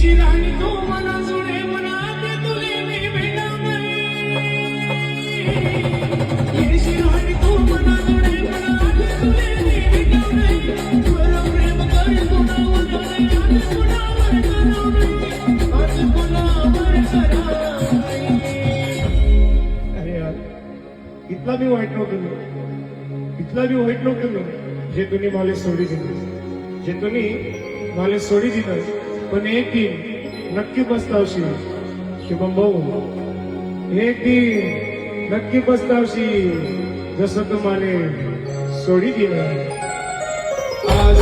येशील आणि तू मला जुळे मनात तुले मी भेटवणे येशील आणि तू मला जुळे मनात तुले मी भेटवणे खरं प्रेम कर कुणावर नाही आज कुणावर करवणे आज कुणावर करवणे अरे यार इतला मी वाईट नव्हतं जे तुम्ही मला सोडी दिली जे तुम्ही मला सोडी दिलं पण एक दिन नक्की पस्तावशी शुभम भाऊ एक दिन नक्की पस्तावशी जसं तुम्हाला सोडी दिलं आज